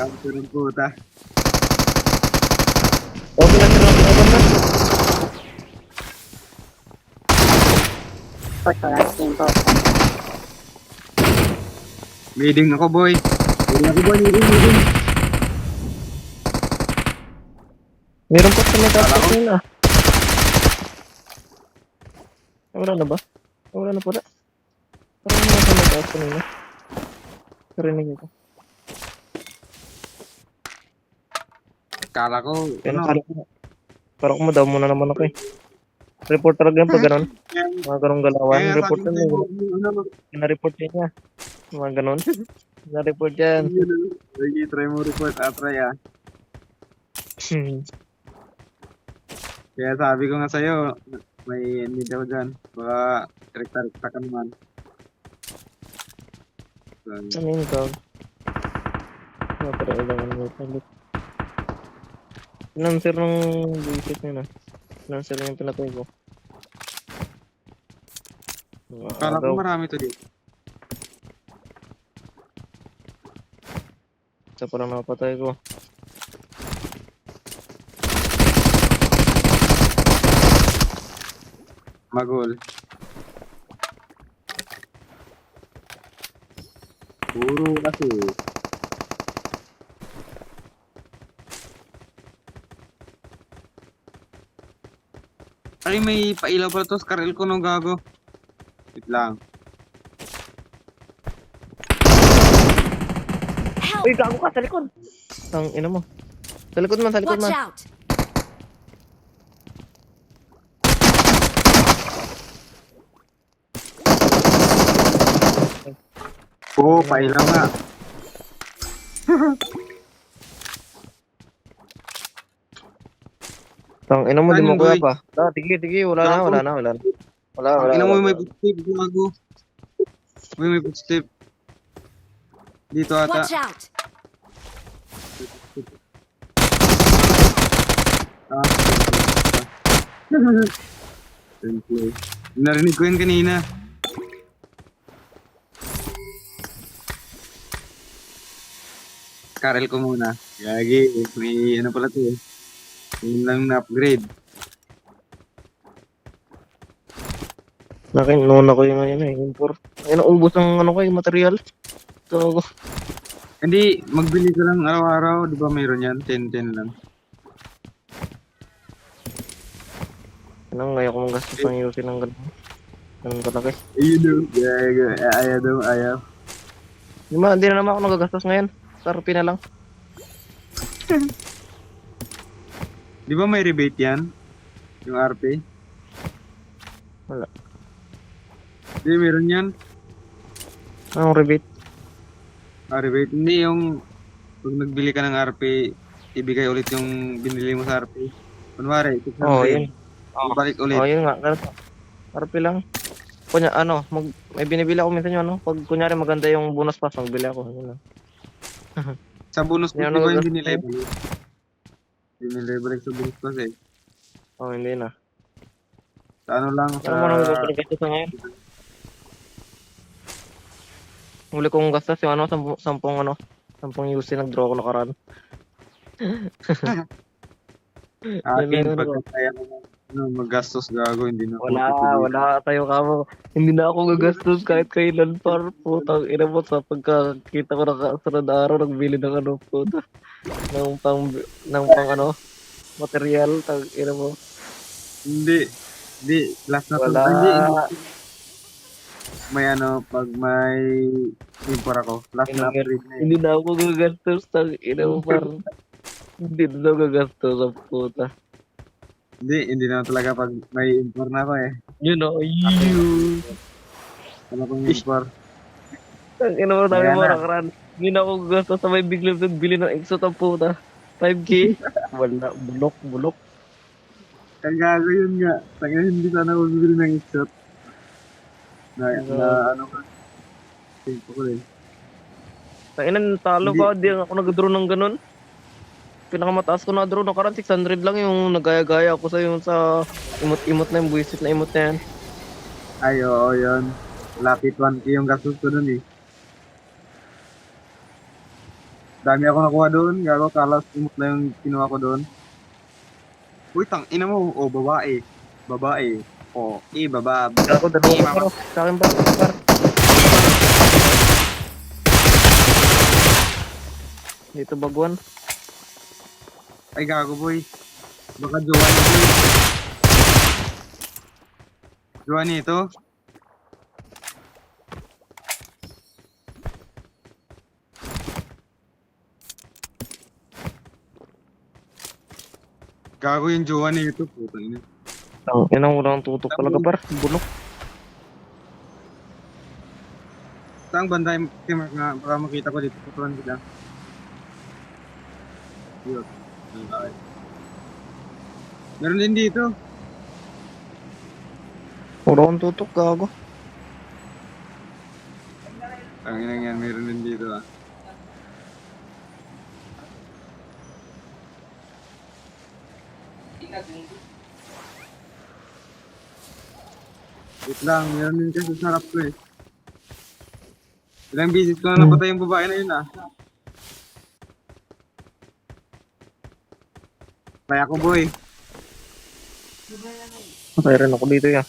Kanto ng puta. Okay lang sila ng na. Leading ako, boy. Leading ako, boy. Leading. Meron pa sa may Kala tapos ko. nila. Wala na ba? Wala na pala. Parang nasa may tapos nila. Karinig ko. Kala ko, Kaya ano? parang kumadaw muna naman ako eh. Report talaga yan pag ganun. Mga ganong galawan. Kaya nga Report sabi ko yan. sa'yo, ano, Pina-report niya. Mga ganon. Na-report yan. sige, try mo report, try ah. Kaya sabi ko nga sa'yo, may need ako dyan. Baka, rekta-rekta ka naman. Ano yung dog? Matara ilang ano may palit. Financer ng buisit nyo na. Financer yung pinatay ko. Kala ko marami to dito. Isa pa lang nakapatay ko. Magol. Puro kasi. Ay, may pailaw pa to. Skarel ko nung gago. Wait lang. Uy, gago ka sa likod! Ang ina mo. Sa likod man, sa likod Watch man. out! Oo, pailaw nga. Ang ina mo, di Saan mo yung kuya boy? pa. Tigi, wala na. Ang ina mo may footstep, gago. May footstep. Dito ata. Watch out! Ah. Simple. Narinig ko yun kanina. Karel ko muna. Gagi, may ano pala to eh. Yun lang na-upgrade. Nakinuuna ko yung ngayon eh. Import. Ayun, ubos ang ano ko yung material. So, Hindi, magbili ka lang araw-araw. Di ba mayroon yan? 10-10 lang. ngayon ko mong gastos ng yusin ng ganun. Ganun kalaki. Ayun daw. Ayaw daw, ayaw. Hindi na naman ako nagagastos ngayon. Sa RP na lang. Di ba may rebate yan? Yung RP? Wala. Hindi, meron yan. Anong rebate? Rebate. Hindi, yung pag nagbili ka ng RP, ibigay ulit yung binili mo sa RP. Kunwari, 600. Oo, yun. Ibalik ulit. Oo, yun nga. Ganito. RP lang. Kunya, may binibili ako minsan yun, Pag kunyari maganda yung bonus pass, magbili ako. Yun lang. Sa bonus pass, Yan, di ba yung nagagastos binili balik? Binili balik sa bonus pass eh. Oo, hindi na. Sa ano lang, sa... Ano mo nang gastos sa ngayon? Huli kong gastos yung sampung UC nag-draw ko nakaraan. Akin, pag kaya mo maggastos gago, hindi na. Wala tayo kamo. Hindi na ako gagastos kahit kailan par. Putang ina mo sa pagkakita ko nakasunod na araw nagbili ng puta. Ng pang material, tang ina mo. Hindi. Hindi, last na Wala. Hindi. May pag may import ako. Last na upgrade na Hindi na ako gagastos, tang ina mo par. Hindi na ako gagastos sa puta. Hindi na talaga pag may import na ako eh. You know, you. Ano kong import? Ang ina mo sabi Ayan mo na. nakaraan. Hindi na ako gagastos sa may biglang nagbili ng exo ang puta. 5K. Wala, bulok. Ang gago yun nga. Tanga hindi sana ako bibili ng shot. Na ano ka. Tingko ko rin. Tanginan, talo ka, di ako nag-draw ng ganun. Pinakamataas ko na draw nakaraan 600 lang yung nagaya-gaya ako sa yung sa imot na yung buwisit na imot na yan. Ay, oo, yun. Lapit 1K yung gastos ko dun eh. Dami ako nakuha doon. Gago, kalas imot na yung kinuha ko doon. Uy, tang ina mo. Oh, babae. Babae. Oh, baba. Ako, dalawa ka pero. Sa akin par. Dito baguan. Ay, gago, boy. Baka jowa niya, boy. Jowa niya ito. Gago yung jowa niya ito. Putang ina. Ang inang walang tutok talaga par. Bulok. Saan banda yung Mark na baka makita ko dito? Tutuan kita. Yun. Okay. Meron din dito. Wala akong tutok gago. Ang inang yan, meron din dito ah. Wait lang, meron din kasi sa harap ko eh. Ilang bisis ko na napatay yung babae na yun ah. Kaya ko boy. Mayroon ako dito ya.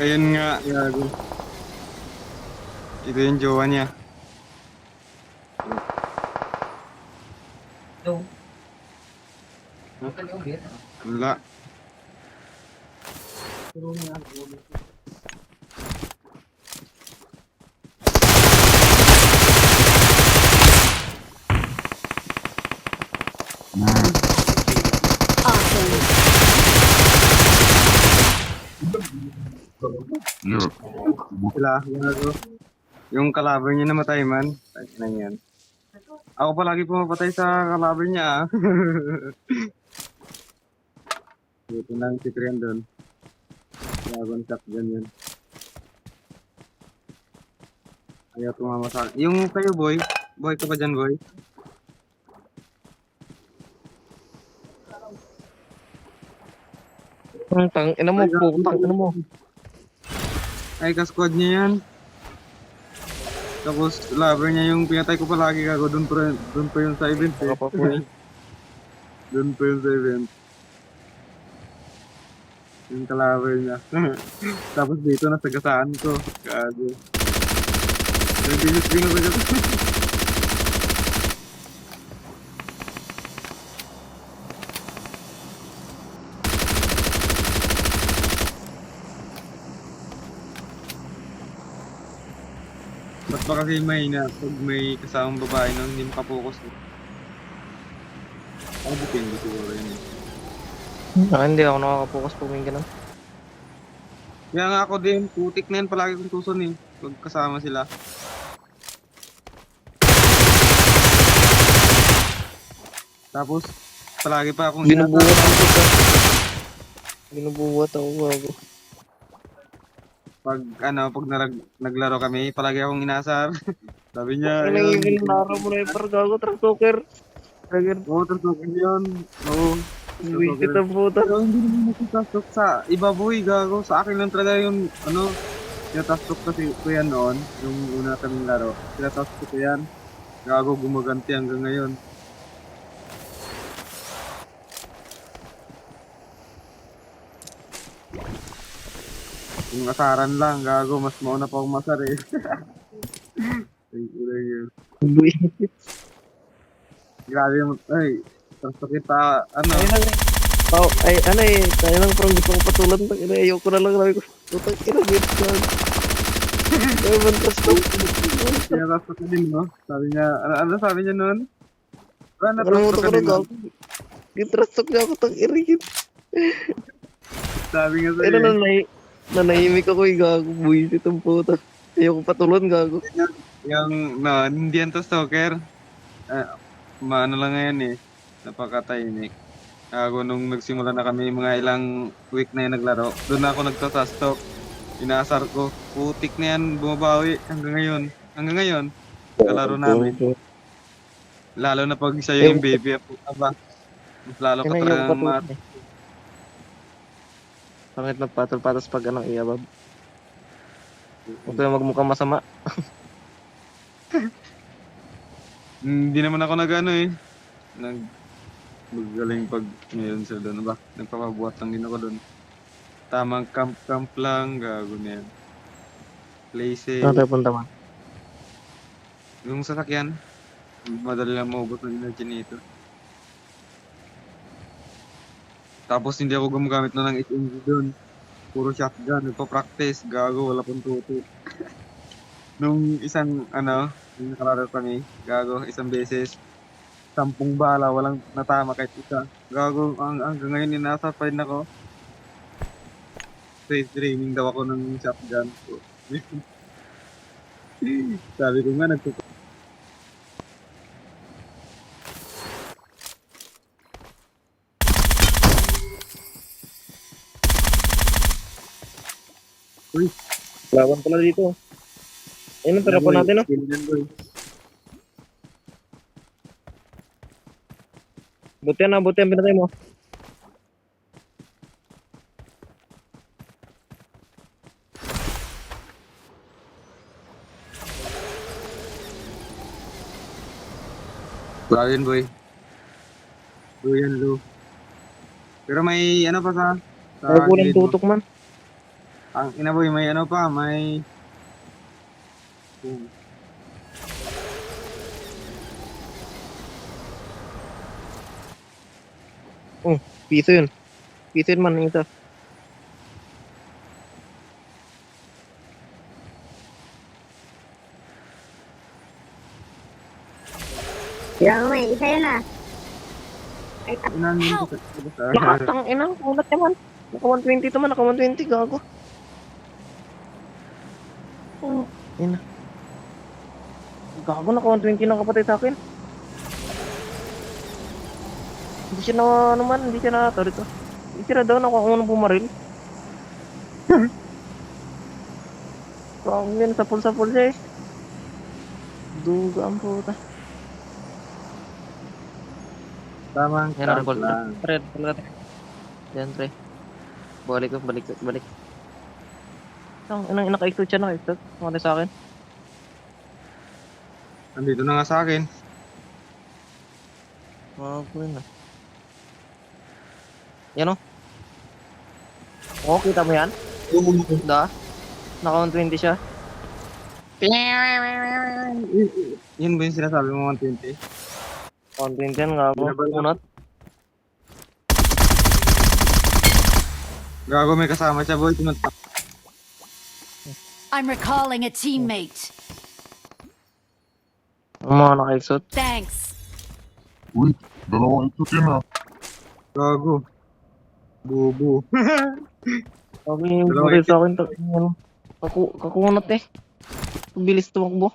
Ayun nga, gago. Ito yung jowa niya. Wala. Sila, gago. Yung kalaban niya namatay man. Ay, na yan. Ako palagi pumapatay sa kalaban niya ah. Dito lang si Krian doon. Laban shotgun yun. Ayaw tumama sa akin. Yung kayo boy. Boy ka pa dyan boy. Ang tang ina mo, putang ina mo. Ay ka-squad niya yan. Tapos lover niya yung pinatay ko palagi gago. Doon pa yun sa event eh. Baka pa po eh. Doon pa yun sa event. Yung kalaver niya. Tapos dito nasagasaan ko. Gago. Nagbilis binabagat. Ba't ba kasi may na pag may kasamang babae nun, hindi makapokus eh. Ako depende siguro yun eh. Hindi ako nakakapokus pag may ganun. Kaya nga ako din, putik na yan palagi kong tuson eh. Pag kasama sila. Tapos, palagi pa akong Binubuhat ako sa... Binubuhat ako gago. pag naglaro kami, palagi akong inasar. Sabi niya, Ay, nangingin na araw mo na yung par gago, truck-talker. Oo, tutukin yun. Oo. Wisit ang puta. Pero hindi naman nagtatastok sa iba boy, gago. Sa akin lang talaga yung, tinatastok kasi ko yan noon, yung una kaming laro. Tinatastok ko yan. Gago, gumaganti hanggang ngayon. Yung asaran lang, gago, mas mauna pa akong masar eh. Thank you. Wisit. Grabe yung, ay, tapos kita, Ay, ano eh, tayo lang parang gusto ko patulan. Ayoko na lang, sabi ko, putang ina, git ka. Ay, mantas to. tinatastok ko din, no? Sabi niya, ano sabi niya noon? Alam mo Natastok to ka ko na din, no? gago. Gitrastok niya ako, tang irigit. Sabi nga Ay, sa'yo, nanahimik ako, gago, buwisit ang puta. Ayoko patulon, gago. Yung, no, hindi yan to stalker. Maano lang ngayon eh. Napakatahimik. Ako nung nagsimula na kami, mga ilang week na yung naglaro, doon na ako nagtatastok. Inaasar ko. Putik na yan, bumabawi hanggang ngayon. Hanggang ngayon, kalaro namin. Gago. Lalo na pag sa'yo yung Ayoko, baby, puta ba? Mas lalo ka ayoko talagang patulon eh. Pangit magpatol-patos pag anong iyabab. Huwag kayo magmukhang masama. Hindi naman ako nag-ano eh. Magaling pag mayroon sila doon. Ba? Nagpapabuhat lang din ako doon. Tamang camp-camp lang, gago na yan. Play Saan safe. tayo punta man? Yung sasakyan, madali lang maubos ng energy nito. Tapos hindi ako gumagamit na ng SMG doon. Puro shotgun, nagpa-practice, gago, wala pang tuto. Nung isang, yung nakalaro kami, gago, isang beses, 10 bala, walang natama kahit isa. Gago, hanggang ngayon nasa pa rin ako. Training daw ako ng shotgun. So, sabi ko nga, uy, Laban pala dito. Ayun ang tarapan natin, no? Ganyan, boy. Buti yan, pinatay mo. Wala yun, boy. Low yan, low. Pero may ano pa sa Ay, kulang gilid mo. tutok man. Ang ina, boy, may ano pa, may... Oh, piso yun. Piso yun man, isa. Kaya may isa yun ah. Ay, Inanin ko sa... Nakatang ina, kulat naman. Naka 120 naman, naka 120, gago. Oh, ina. Gago, naka 120 na kapatid sa akin. Hindi siya na, hindi siya na, dito. Hindi siya na daw, nakuha ko ng bumaril. Gago yun, sapul siya eh. Duga ang puta. Tamang Yan, camp recall. lang. Red, yan, pre. Balik. Naka-exot siya, naka-exot. Kumali sa akin. Andito na nga sa akin. Gago yun ah. Yan o. Oo, kita mo yan? Da? Naka 120 siya. Yun ba yung sinasabi mo 120? 120 yan, gago. Unat. Gago, may kasama siya, boy. Tumunta. I'm recalling a teammate. Ang mga naka-exot. Thanks. Uy, dalawang ito ah. Gago. Bubu. Sabi yung Dalawa bumaril sa akin. Ano, kakunat eh. Bilis tumakbo.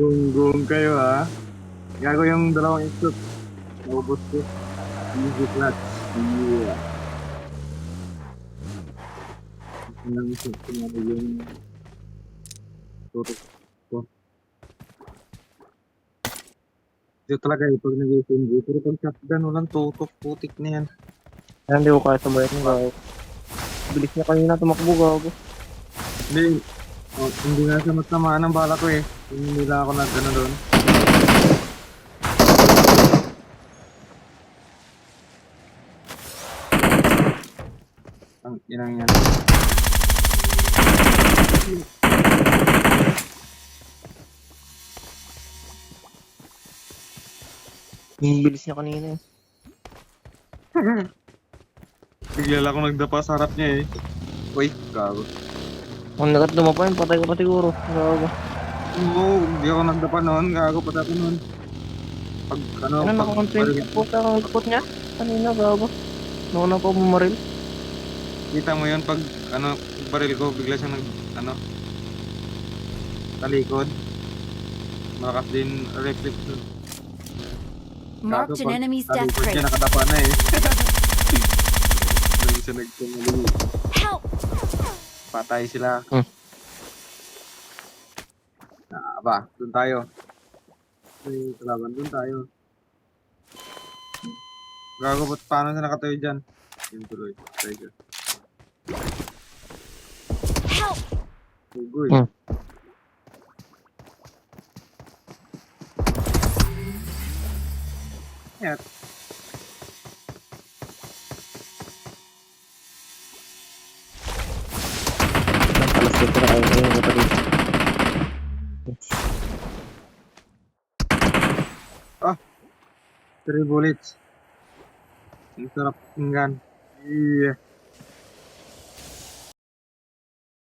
Gung kayo, ha? Gago yung dalawang exot. Naubos ko. Easy clutch. Yeah. Ang exot ko na yung tutok ko. Ito talaga eh, pag nag-SMG. Pero pag shotgun, walang tutok. Putik na yan. Kaya hindi ko kaya sabayan ng gago. Bilis niya kanina tumakbo, gago. Hindi. Hindi nga siya matamaan ng bala ko eh. Hindi lang ako nag-ano doon. Ginang yan. Yung bilis niya kanina eh. Bigla lang ako nagdapa sa harap niya eh. Uy, gago. Kung nagat lumapa yun, patay ko pa siguro. Gago. Oo, hindi ako nagdapa noon. Gago pati ako noon. Pag ano, Ano, pag nakakontrol po sa ang likod niya. Kanina, gago. Nauna pa bumaril. kita mo yun pag ano, baril ko, bigla siyang ano, talikod. Malakas din reflex nun. Marked Gago, an pag enemy's death talikod niya, crate. nakadapa na eh. Nang siya nagkamali. Help! Patay sila. Ba, dun tayo. May kalaban, dun tayo. Gago, ba't paano siya nakatayo dyan? Yun tuloy. Try ka. Help! Ugoy. Hmm. Yan. Alas dito na kayo ngayon ko pa dito. 3 bullets. Ang sarap pakinggan. Yeah.